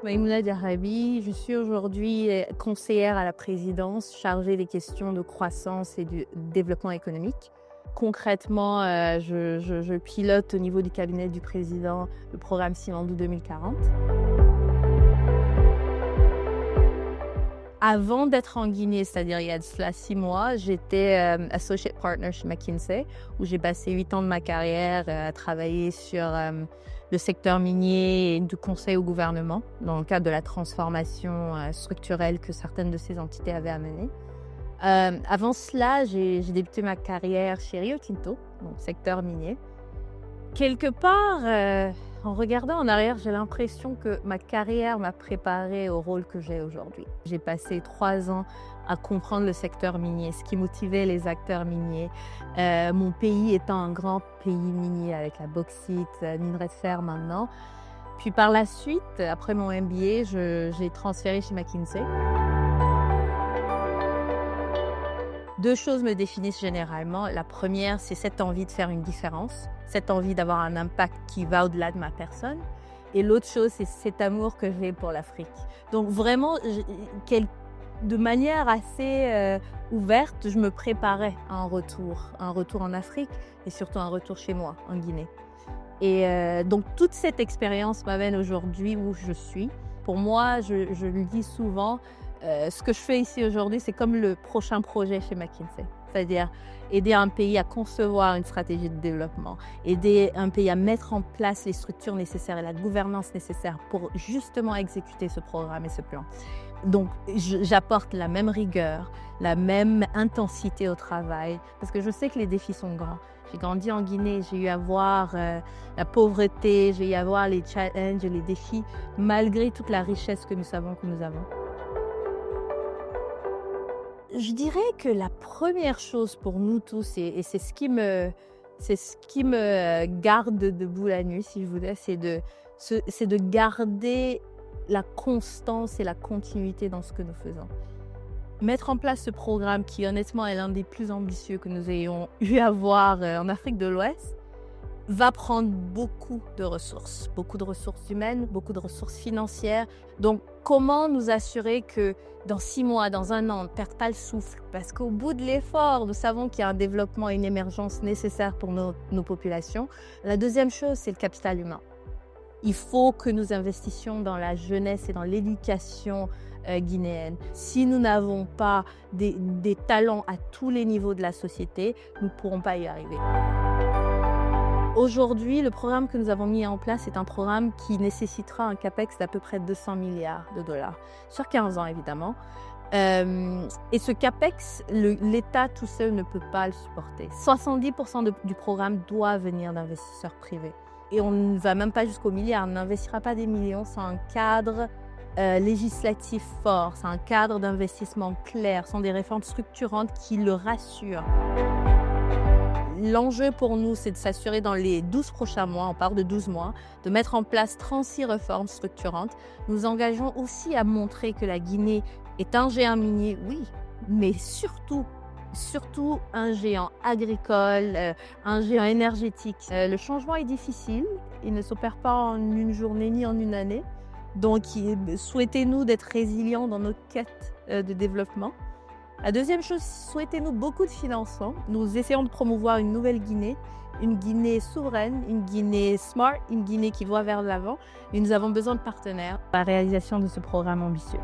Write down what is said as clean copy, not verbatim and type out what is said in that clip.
Maïmouna Diarraby, je suis aujourd'hui conseillère à la présidence chargée des questions de croissance et du développement économique. Concrètement, je pilote au niveau du cabinet du président le programme Simandou 2040. Avant d'être en Guinée, c'est-à-dire il y a de cela 6 mois, j'étais associate partner chez McKinsey, où j'ai passé 8 ans de ma carrière à travailler sur le secteur minier et du conseil au gouvernement, dans le cadre de la transformation structurelle que certaines de ces entités avaient à mener. Avant cela, j'ai débuté ma carrière chez Rio Tinto, dans le secteur minier. Quelque part, en regardant en arrière, j'ai l'impression que ma carrière m'a préparée au rôle que j'ai aujourd'hui. J'ai passé 3 ans à comprendre le secteur minier, ce qui motivait les acteurs miniers. Mon pays étant un grand pays minier avec la bauxite, minerai de fer maintenant. Puis par la suite, après mon MBA, j'ai transféré chez McKinsey. 2 choses me définissent généralement. La première, c'est cette envie de faire une différence, cette envie d'avoir un impact qui va au-delà de ma personne. Et l'autre chose, c'est cet amour que j'ai pour l'Afrique. Donc vraiment, de manière assez ouverte, je me préparais à un retour en Afrique et surtout un retour chez moi, en Guinée. Et donc toute cette expérience m'amène aujourd'hui où je suis. Pour moi, je le dis souvent, ce que je fais ici aujourd'hui, c'est comme le prochain projet chez McKinsey. C'est-à-dire aider un pays à concevoir une stratégie de développement, aider un pays à mettre en place les structures nécessaires et la gouvernance nécessaire pour justement exécuter ce programme et ce plan. Donc, j'apporte la même rigueur, la même intensité au travail, parce que je sais que les défis sont grands. J'ai grandi en Guinée, j'ai eu à voir la pauvreté, j'ai eu à voir les challenges et les défis, malgré toute la richesse que nous savons que nous avons. Je dirais que la première chose pour nous tous, et c'est ce qui me garde debout la nuit, si je voulais, c'est de garder la constance et la continuité dans ce que nous faisons. Mettre en place ce programme qui, honnêtement, est l'un des plus ambitieux que nous ayons eu à voir en Afrique de l'Ouest, va prendre beaucoup de ressources humaines, beaucoup de ressources financières. Donc, comment nous assurer que dans 6 mois, dans 1 an, on ne perde pas le souffle? Parce qu'au bout de l'effort, nous savons qu'il y a un développement et une émergence nécessaires pour nos populations. La deuxième chose, c'est le capital humain. Il faut que nous investissions dans la jeunesse et dans l'éducation guinéenne. Si nous n'avons pas des talents à tous les niveaux de la société, nous ne pourrons pas y arriver. Aujourd'hui, le programme que nous avons mis en place est un programme qui nécessitera un capex d'à peu près 200 milliards de dollars, sur 15 ans évidemment. Et ce capex, l'État tout seul ne peut pas le supporter. 70% du programme doit venir d'investisseurs privés. Et on ne va même pas jusqu'au milliard, on n'investira pas des millions sans un cadre législatif fort, c'est un cadre d'investissement clair, ce sont des réformes structurantes qui le rassurent. L'enjeu pour nous, c'est de s'assurer dans les 12 prochains mois, on parle de 12 mois, de mettre en place 36 réformes structurantes. Nous engageons aussi à montrer que la Guinée est un géant minier, oui, mais surtout un géant agricole, un géant énergétique. Le changement est difficile, il ne s'opère pas en une journée ni en une année. Donc, souhaitez-nous d'être résilients dans notre quête de développement. La deuxième chose, souhaitez-nous beaucoup de financement. Nous essayons de promouvoir une nouvelle Guinée, une Guinée souveraine, une Guinée smart, une Guinée qui voit vers l'avant. Et nous avons besoin de partenaires pour la réalisation de ce programme ambitieux.